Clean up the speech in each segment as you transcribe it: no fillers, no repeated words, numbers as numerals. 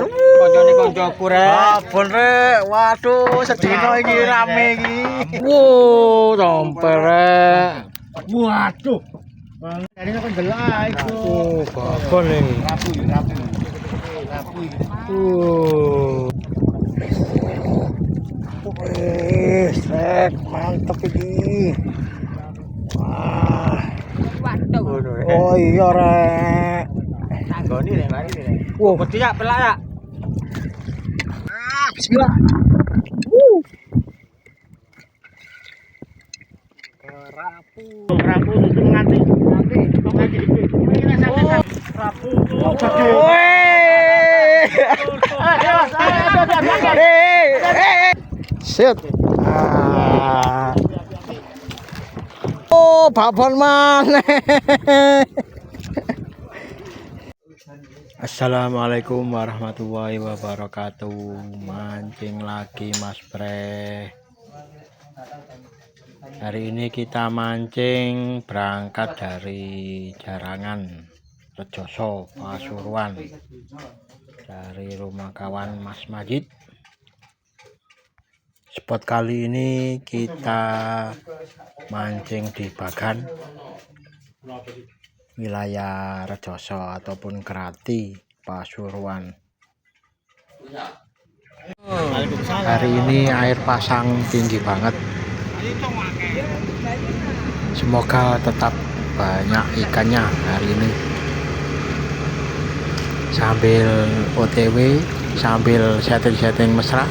lumayan. Konco-koncoku rek. Abon rek. Waduh, sedino iki rame iki. Wow, tompel rek. Waduh. Ini kan gelap itu. Oh, babon iki. Rapu. Rek, mantep iki. Wah. Oh iya rek. Tanggoni rek mari rek. Wow, gede ya, pelak ya. Bismillah. Rapu itu nganti. Rapu. Gede. Set. Oh, babon maneh. Assalamualaikum warahmatullahi wabarakatuh. Mancing lagi Mas Bre. Hari ini kita mancing berangkat dari Jarangan Rejoso Pasuruan, dari rumah kawan Mas Majid. Spot kali ini kita mancing di Bagan, wilayah Rejoso ataupun Kerati Pasuruan. Hari ini air pasang tinggi banget. Semoga tetap banyak ikannya hari ini. Sambil OTW, sambil setting-setting mesra.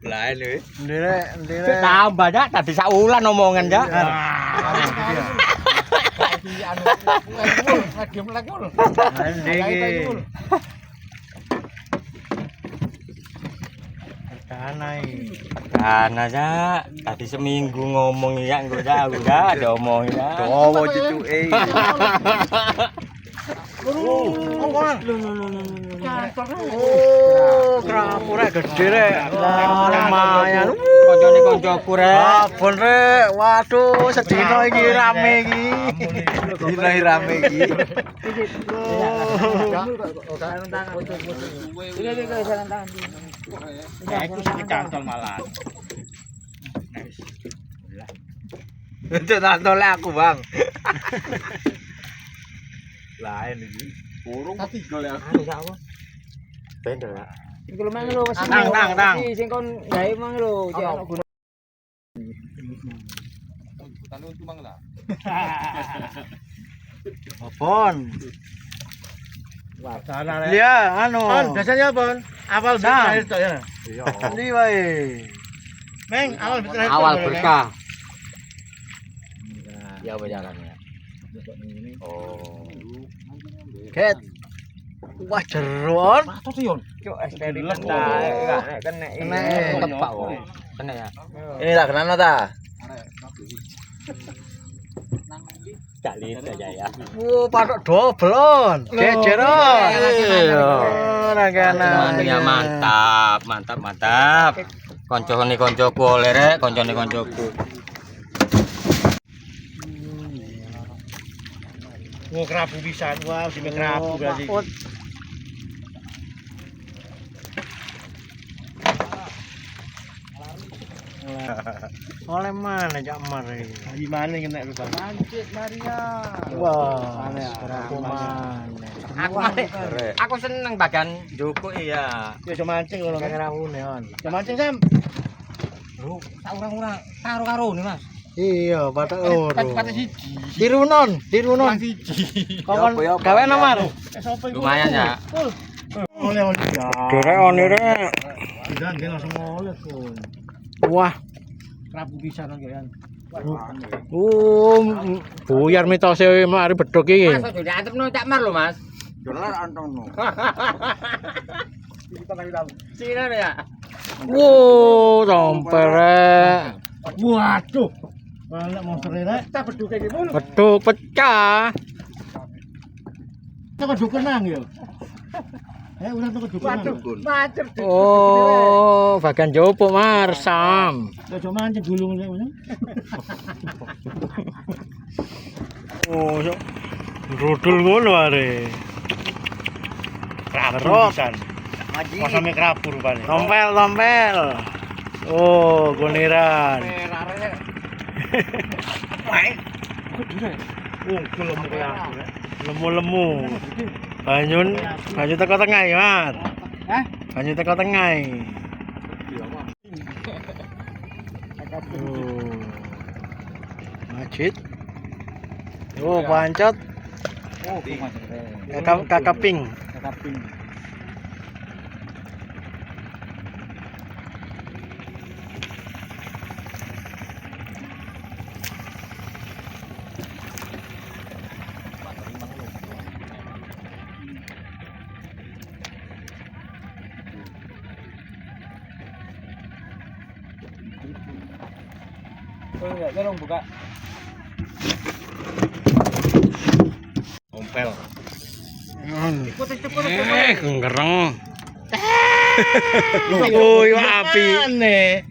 Lain Ndire. Tambah dak tadi saulan omongan dak. Kan aja tadi seminggu ngomong ya udah ada omong ya. Dowo cucuke. Oh, kerapu rek gede rek. Lumayan. Konco-koncoku rek. Abon rek. Waduh, sedino iki rame iki. Dino rame iki. Aku sing cantol malah. Untuk tantole aku, Bang. Lain iki. Burung tiga ya. Bendel ya. Iku lho mang lho wis Nang. sing kon gawe mang lho cek ono gunung. Hutan itu mang lah. Abon. Wah, sana Iya, anu. biasanya Bon, awal Nah. berkah itu ya. Iya. Ndi wae. Meng, awal berkah itu. Awal berkah. Ya jalannya. Oh. Ket. Wah, jeron. Apa sih Yon? Cuk STD les ta nek kena Kena. tepak kok. Kena ya. Ini tak kenal ta? Cali aja ya. Wow, patok doblon. Jejeron. Ora kena. Ya mantap. Koncoku oleh rek, koncoku. Wah, kerapu pisan. Wah, sing kerapu berarti. Oleh mana jak mari? Gimana kena lu Bang? Lanjut Maria. Wah, Mana ya? kerapu mana? Aku seneng bagan Joko iya. Ya cuma mancing ngono kan. Kerapune on. Cuma mancing Sam. Bro, sak ora karo nih Mas. Iya, patok loro. Pati siji. Dirunon. Siji. Kokon gawe nomor. Sopo iku? Lumayan ya. Oleh ya. Derek on rek. Dan dia langsung oleh tuh. Wah, Kerapu pisan kan. buyar mitose mari bedhog iki. Mas ojo diantepno cak mar lho Mas. Dolar antono. Kita lagi tahu. Sinan ya. Wow, tompel rek. Waduh. Mana monster rek? Tak beduk iki mulu. Bedhog pecah. Tak beduk kenang ya. Udah tuh dukun. Macet. Oh, bagian jopo Mar, Sam. Udah cuma mancing gulung nek ngono. Oh, so. Rudul ngono are. Krapur pisan. Masame krapur rupane. Tompel. Oh, goniran. Lemu kaya aku. Lemu. Banyu teko tengah ya, Mas. Hah? Banyu teko tengah. Majid. Oh, pancot. Oh, Kakak ping. Oh, enggak, tolong buka. Ompel. Ikut. Ngereng. Oh, iwa api.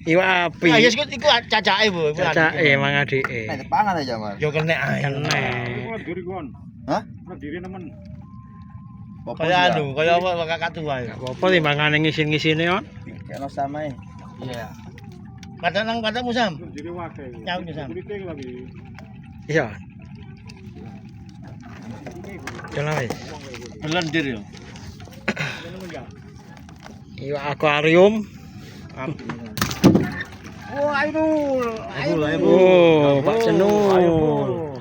Iwa api. Ya iku cacake, Bu. Cacake mang adike. Pangan aja, Mas. Yo kena ae. Kene. Diri kon. Hah? Diri nemen. Kaya anu, kaya apa kakak tua ya. Apa timbangane ngisin-ngisine kon? Kayak sama Iya. Kadang katamu Sam. Diri wae. Nyaut Sam. Diri lagi. Iya. Jalan wis. Belendir yo. Iwa akuarium. Oh, Ainul. Oh, Pak Cenul.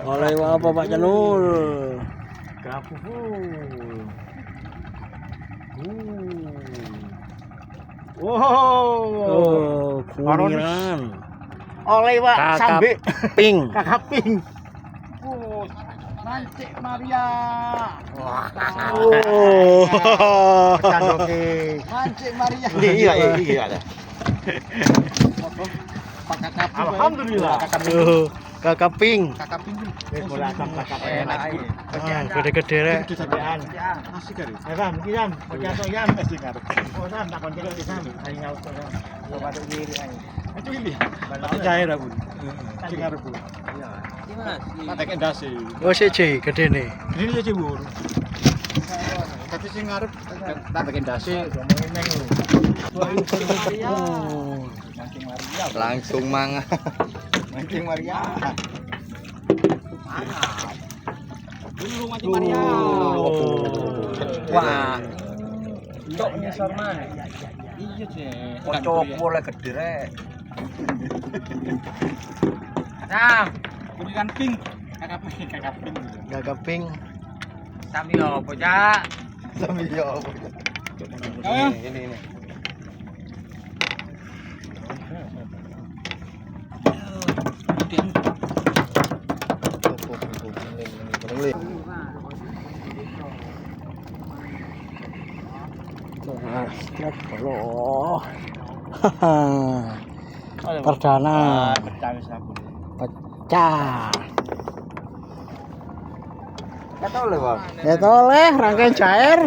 Oleh apa Pak Cenul? Oh, kuniran. Oleh Pak sambe Ping. kakak ping. Oh, Mancik Maria. Oh. Candoke. Mancik Maria. Iya. Alhamdulillah. Oh, kakak ping. Kakak pinggul. Bola asam kakak Enak. Gede-gede rek. Gede sampean. Asik kali. Ayo Sam, iki Sam. Bagi aso Sam mesti ngarep. Oh Sam, tak konco iki Sam. Ayo nyaut to Sam. Yo patuk diri ae. Itu ini. Aku cair aku. Sing arep. Iya, Mas. Tak tek ndase. Oh, siji gedene. Ini ya cibur. Tapi sing ngarep tak tek ndase. Ngomongin neng lho. Oh. Mancing Maria. Langsung mangan. Mancing Maria. Dulu mancing Maria. Wah. Cok nyesor mah. Iya, Cek. Kocok boleh gede rek. Sam, berikan pink. Kakak pink. Kakak ping. Sami opo, Cak? Sambil yo. Ini. Astagfirullah. Perdana. Pecah. Kata oleh, Bang. Ya toleh rangkaian cair.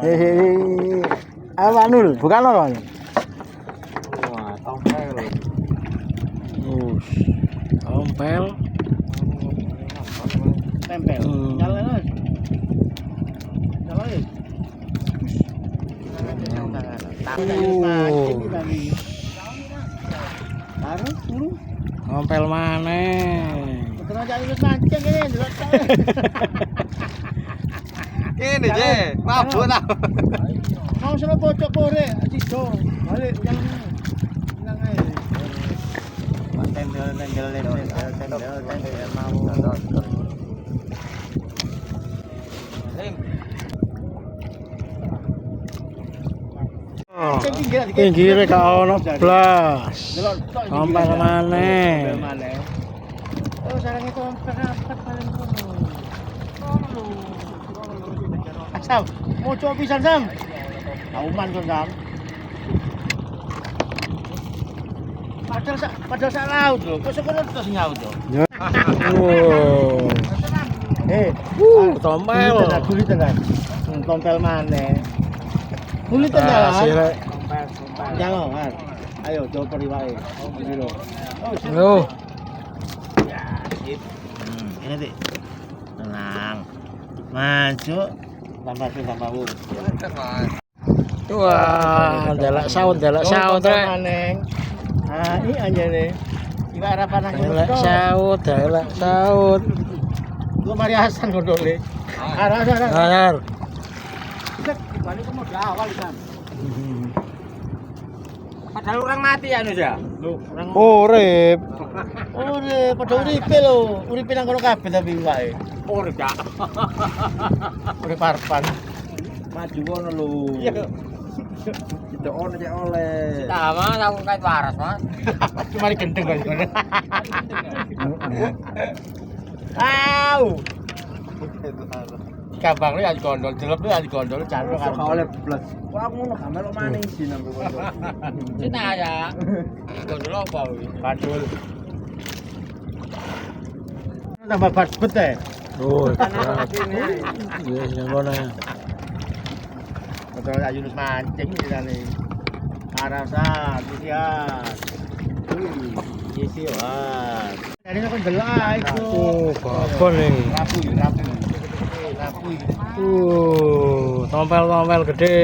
Hehehe. Apa Nul? Bukan lo kan? Wah, tompel. Tompel. Tempel. Nyalain aja. Nyalain. Tompel mana? Ini, Cek. Mabuk tau. Mau sama pocok kore, cido. Balik jalan. Bilang aja. Tendel mau. Pinggire ka ono blas. Tompel mana? Oh, sarangnya tompel rapat paling kono. Sam, mau coba pisan Sam. Auman kon Sam. Padahal sak laut lho. Kok sekono terus nyaut lho. Oh. Tompel. Kulit tenan. Tompel maneh. Kulit tenan. Jangan. Ayo coba riwae. Gitu. Yo. Ini Dik. Tenang. Maju. Tambah-tambah. Wah, delak saut rek. Maneng. Ah, ini aja nih. Iwak harapan nang Delak saut. Gua mari Hasan godole. Arah. Benar. Balik ke modal awal kan. Padahal orang mati ya Nus ya. Loh, orang Urip. padha uripe lho. Uripe nang kono kabeh tapi iwake. Urip ya. Urip parpan. Maju ngono lho. Iya. Itu ono cek oleh. Sama aku kait waras, Mas. Cuma gendeng kok. Au. Kabang ya gondol, jelep ya gondol jarno kan. Oleh plus. Wah ngono gak melok maning sih nang kono. Cina ya. Gondol apa kuwi? Badul. Tambah badbet ya. Oh, iya, yang kono. Betul ya Yunus mancing dinane. Arasan, lihat. Isi wah. Ini kan delak itu. Oh, babon nih. Rapu. Tompel gede.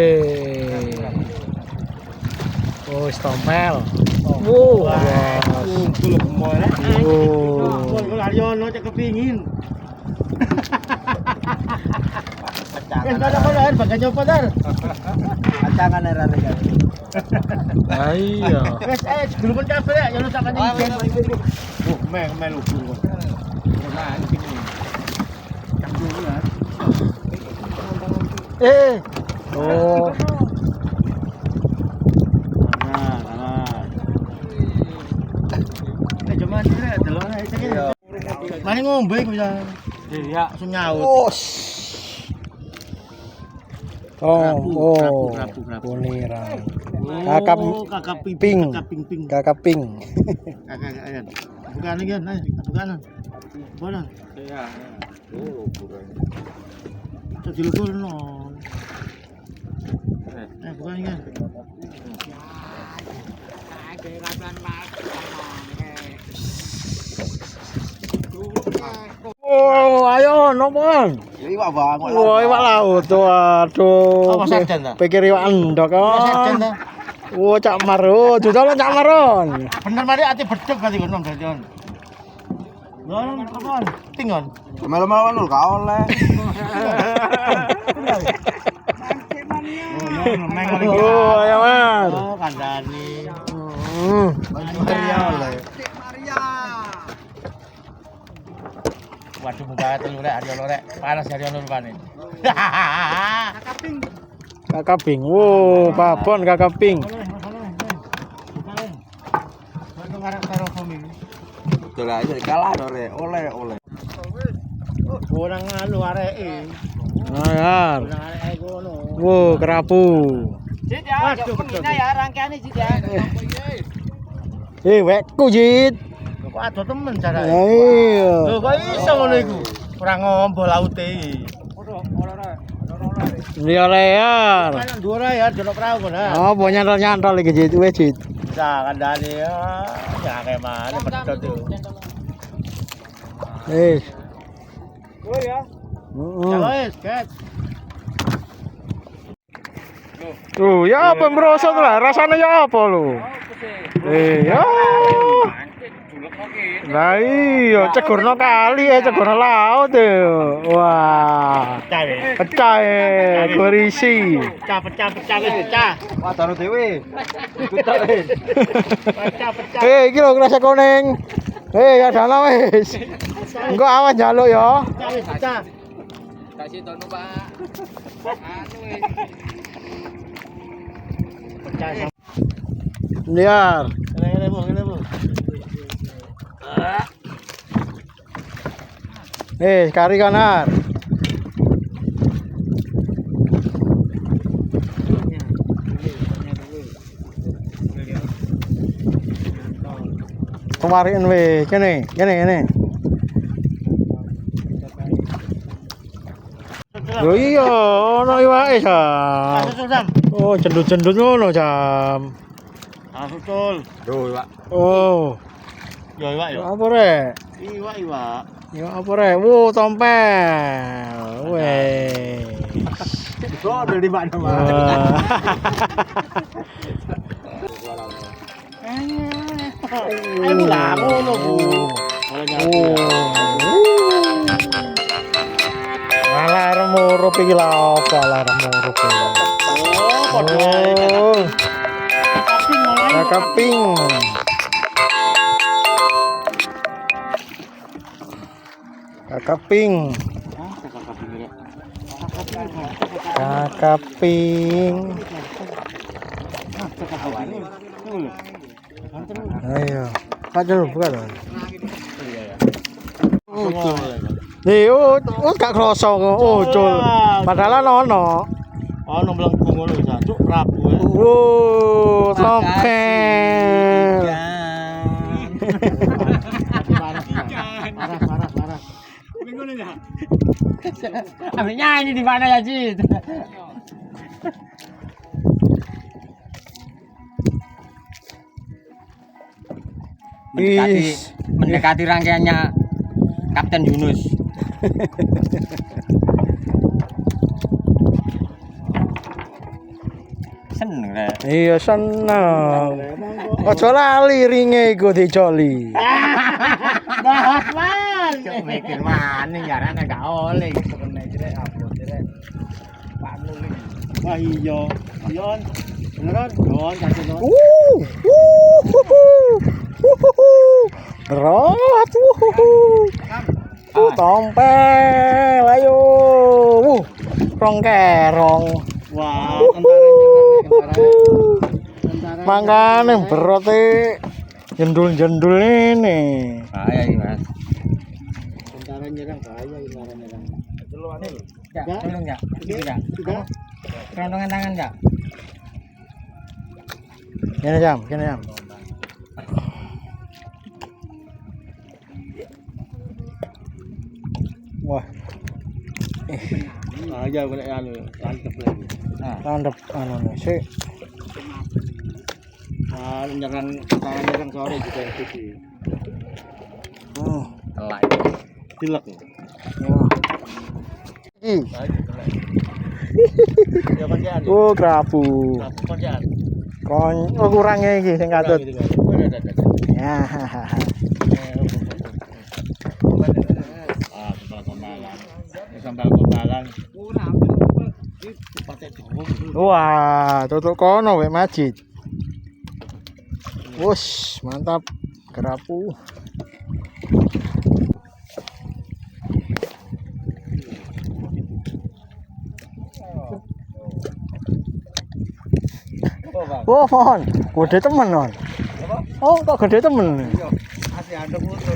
Oh, tompel. Wah. Kulo gemoy rek. Oh. Kulo Aryono cek kepingin. Kan kada bagan nyopo dar. Acangan era rek. Iya. Wes dulu pun kabeh ya yo sak kancing. Melu kok. Mancing. Oh. Cuma dia delok iki. Mari ngombe iku bisa. Iya, langsung nyaut. Oh, Rapu. Punirang. Kakak ping. Kakak ping. Kakak. Bukan lagi, bukan. Bukan. Iya. Tuh dilebur no. Bukan lagi. Oh, ayo nopon. Iwak bangun. Wah, iwak laut tuh. Aduh. Apa sarden ta? Pikir iwak endok Sarden kan. ta? Oh, cak maron. Judulnya cak maron. Bener mari ati bedeg berarti kono Jon. Lon, kapan? Tingon. Melu-melu lho gak oleh. Oh, ayo Mas. Oh, kandani. Maria oleh. Waduh buka telur rek Aryono rek. Panas Aryono rupane. Kakak ping. Wow, babon kakak ping. Betul aja kalah ore. Oleh. Orang anu areke. Ayar. Orang areke kono. Wow, kerapu. Waduh betul. ya rangkaiane Jit ya. Wekku Jit. Kok ado temen carane. Ya iya. Lho kok iso ngono iku? Ora ngombo laute. Dia lear. Kan dhuwur ya delok perahu kono. Oh, mau nyantol iki Jit, wes Jit. Bisa kandhane ya kayak mana pedot tuh. Wes. Oh ya. Ya wes, ket. Tuh, ya apa merosot lah, rasanya ya apa lu? Iya. Lah iya, cegurno kali cegurno laut tuh. Wah. Pecah gorisi. Pecah pecah. Wah, taruh dhewe. Pecah. Iki lho kerasa kuning. Ya dana wis. Engko awas njaluk ya. Pecah. Kasih tono, Pak. Anu wis. Pecah. Liar. Ngene Bu. Kari kanar. Kemarin kene. Lho iya, ono iwake jam. Susul Sam. Oh, jendut-jendut ngono jam. Susul. Duh, Pak. Oh, Yo iwak yo. apa rek? Iwak. Ya apa rek? Wo, tompel. Weh. Oh, dari mana Wah. Ayo lah, ngono Bu. Alah remurup iki lha apa alah remurup iki. Oh, padha ae. Oh, Kaping mulai. kaping. Kakaping. Kakaping. Ayo. Aja lu buka dong. Gak kroso ucul. Padahal ono. Ono mlengkung ngono wis cuk Prabu. Tompel. Parah. Ngono ya. Ambil nyanyi di mana ya, Cid? Mendekati rangkaiannya Kapten Yunus. Seneng rek. Iya seneng. Aja lali ringe iku dicoli. Bahas man. Cuk mikir maning jarane gak oleh iki kene rek upload rek. Pak Nuli. Wah iya. Yon. Beneran? Yon, kasih yon. Berat. Tompel ayo. Rong kerong. Wah, tentara. Mangkane berote jendul-jendul ini. Bahaya iki, Mas. Tentara nyerang bahaya tentara nyerang. Ya, tolong ya. Tidak. Sudah. Kerontongan tangan ya. Kene jam. Wah, Bahaya kena anu, mantep lagi. landep anu sik. Nah, nyerang sore juga itu sih. Telak. Dilek. Wah. Iki. Ya pancen. Kerapu. Pancen. Kurangnya iki sing katut. Ya. Sambal kombalan. Wah, tutuk kono wek Majid. Wush, mantap. Kerapu. Oh, pohon. Gede temen, non. Oh, kok gede temen? Masih ada motor.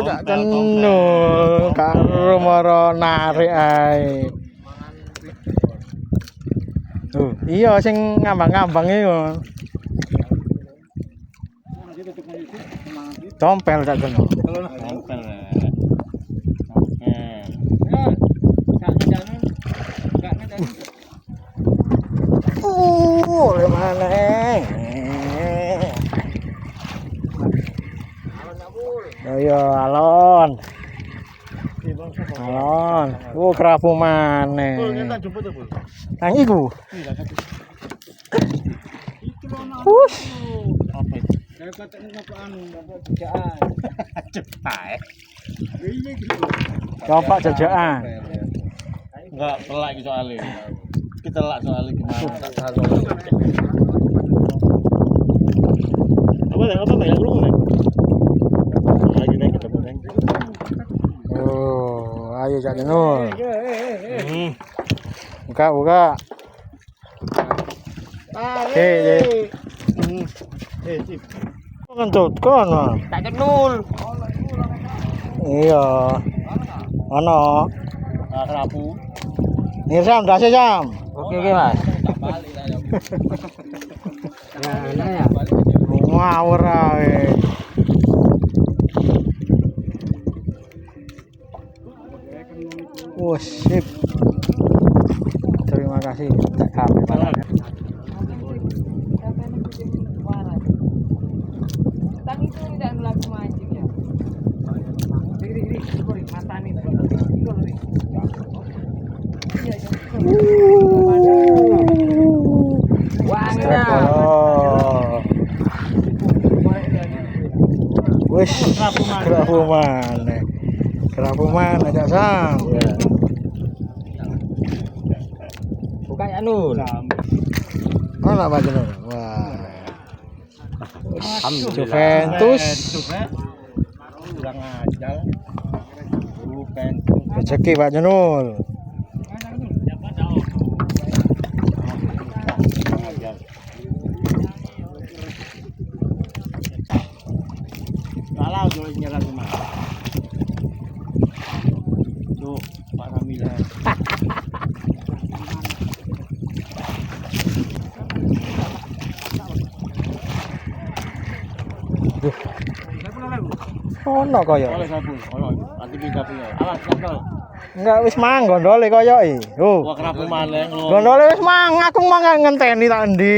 Tak kenul. Karo mara narik ae. Iya sing ngambang-ngambang iku. Tompel tak kenal. Tompel. Oleh maneh. Ayo alon. Alon. Kerapu maneh. Nang iku. Wush. Apa itu? Saya katakan apa anu, bapak kerjaan. Cepat. Coba jajakan. Enggak telak iki soalnya. Kita telak soalnya gimana? Apa banyak lu nih? Lagi naik kita naik. Oh, ayo Cak Jenul. Buka. Sip. Kentut kono. Tak kenul. Iya. Ono. Kerapu. Nih Sam, dasi Sam. Oke, Mas. Ngawur ae. Oh, sip. Terima kasih. Tak HP banget. Tang itu tidak melaku mancing ya. Ini mata nih. Wis kerapu mana? Kerapu mana Cak Sam? Bukan ya Nun. Mana Pak Jenur? Wah. Juventus. Kurang ajar. Bukan. Rezeki Pak Jenur. Kalau jual nyerang rumah. Tuh, Pak Ramila. Ono kaya. Oleh sapu. Oleh. Nanti kita punya. Awas, kontrol. Enggak wis mang gondole koyoke. Oh. Wah, kerapu maneh lho. Gondole wis mang, aku mang ngenteni tak endi.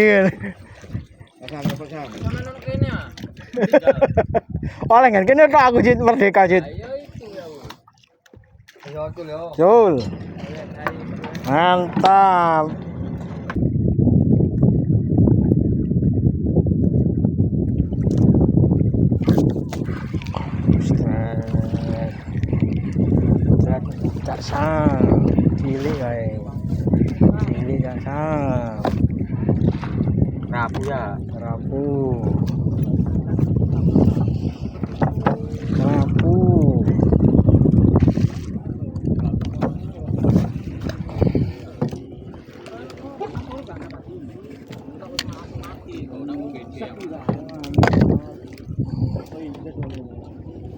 Oleh kan kene tok aku Jit merdeka Jit. Jul. Mantap. Cak Sam, cilik kae. Cilik Cak Sam. Rapu ya. Kerapu. Kerapu.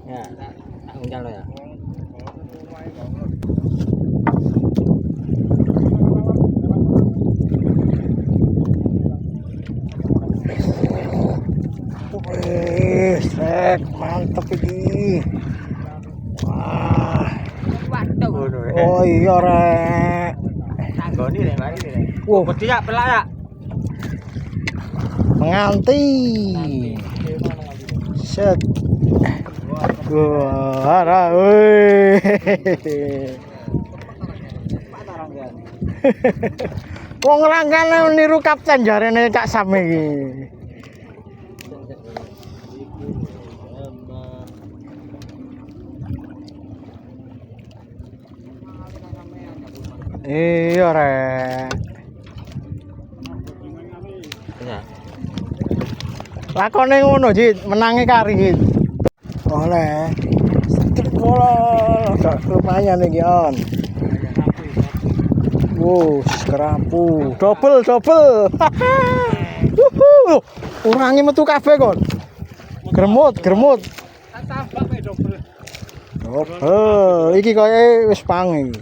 Ya, tak undang lo ya. Sek, mantep ini. Wah. Oh iya rek. Tanggoni rek mari rek. Wow, Wedi ya pelak ya. penganti. Set. Wah, woi. Wong ranggane niru kapten jarene Cak Sam iki. Iya rek. Ya. Lakone ngono Jit, menangi kari Jit. Oleh. Strip bola, lumayan iki on. Wuh, kerapu. Double. Wuhu. Urangi metu kabeh kon. Gremut. Double. Iki koyo wis pang iki.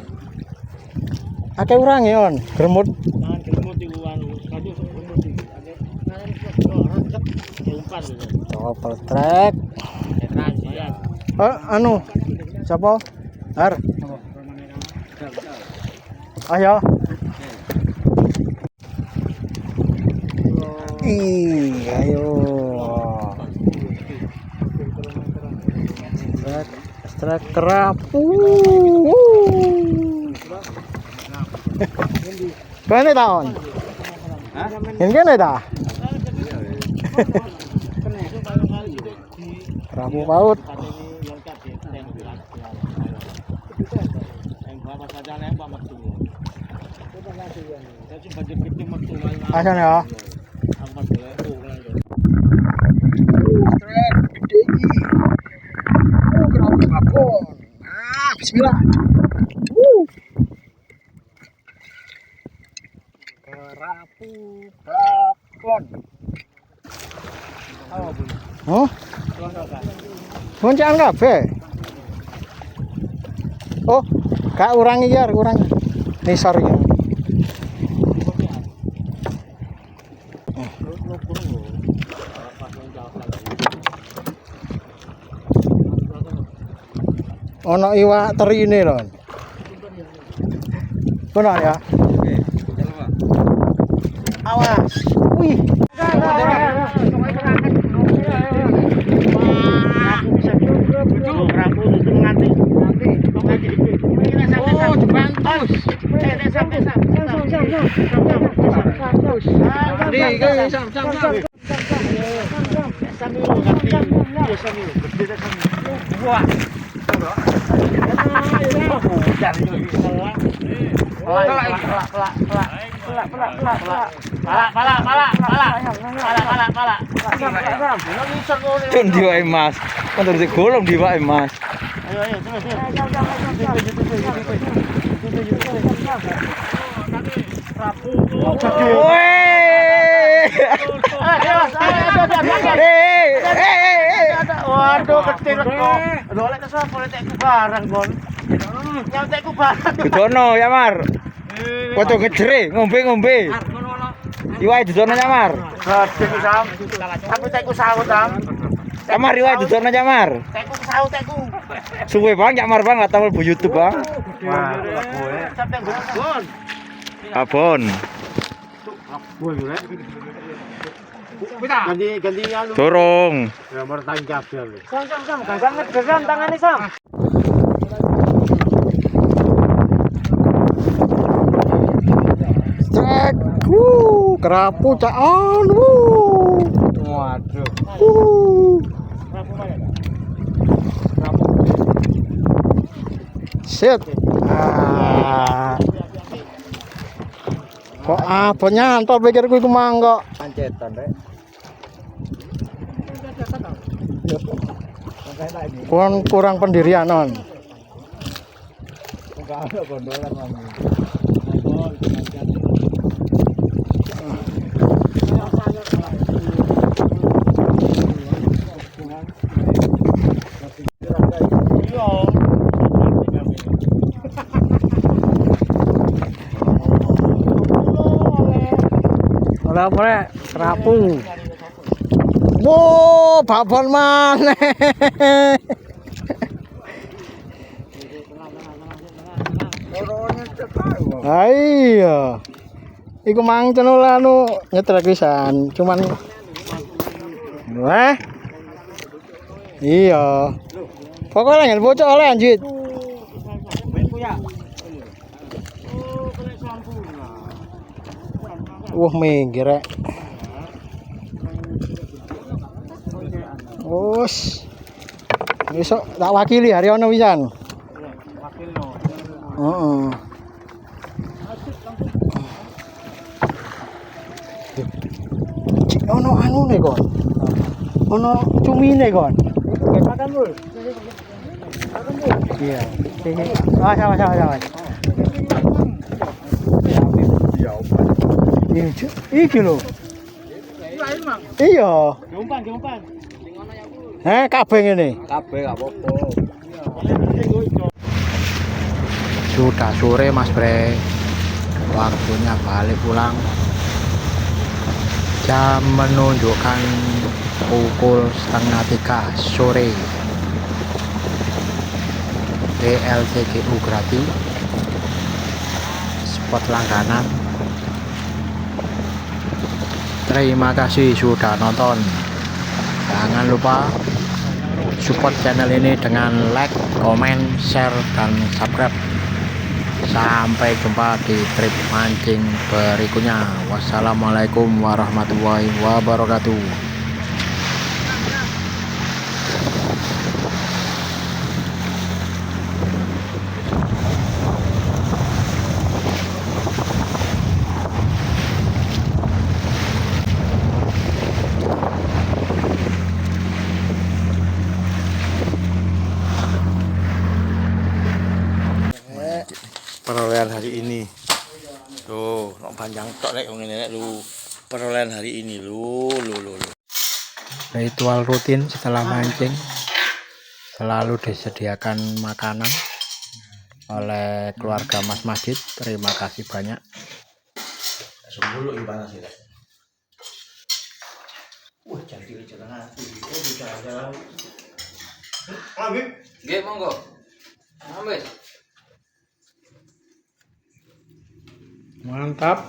Akeh urangi on, gremut. Tangan gelem iku anu. Kadus gelem iki. Umpan gitu. Double track. Anu. Siapa? Har. Ayo. Ayo. Strike kerapu. Kene tahun. Hah? Kene ta? Kerapu paut. Asan ya. Bismillah. Kerapu babon. Oh. Boncaan kabeh. Oh, gak urangi ya, urangi. Nisor ya. Ono iwak terine lho. Benar ya. Awas. Wih. Cun diwai Mas. Kan terus digolong diwai Mas. Waduh, kecil kok. Dolek ke sapa tekku barang, Bon. Yang tekku barang. Dudono ya Mar. Foto ngejere ngombe. Iwai dudono ya Mar. Gede ku Sam. Tapi tekku sawut, Sam. Camar iwai dudono ya Mar. Tekku sawut tekku. Suwe Bang, ya Mar Bang, enggak tahu bu YouTube Bang. Wah, gue. Sampai Bon. Abon. Ganti anu. Dorong. Ya bertanggung jawab. Sam, ganggang tangane Sam. Cek. Kerapu caan. Waduh. Set. Kok apa nyantol pikirku iku mangkok. Pancetan rek. Kurang pendirian non. Enggak ada gondolan mami. Ora mrek kerapu. Wo, babon maneh. Iya. Iku mang cenul anu nyetrek pisan, cuman wah. Iya. Pokoknya ngene bocok oleh anjit. Wah, minggir rek. Wes. Besok tak wakili Haryono pisan. Wakilno. Heeh. Ono anune kon. Ono cumine kon. Makan dulu. Iya. Sama. Iki lho. Iya. Umpan. Kabeh ngene. Kabeh gak apa-apa. Sudah sore Mas Bre. Waktunya balik pulang. Jam menunjukkan pukul 2:30 sore. PLCGU Grati. Spot langganan. Terima kasih sudah nonton. Jangan lupa support channel ini dengan like, komen, share, dan subscribe. Sampai jumpa di trip mancing berikutnya. Wassalamualaikum warahmatullahi wabarakatuh. Perolehan hari ini tuh panjang tok lek ngene lu. Perolehan hari ini lu. Ritual rutin setelah mancing selalu disediakan makanan oleh keluarga Mas Majid. Terima kasih banyak. Sebelum iki panas ya. Wah, jadi jalan ati. Oh, bisa jalan. Nggih, monggo. Ambil. Mantap.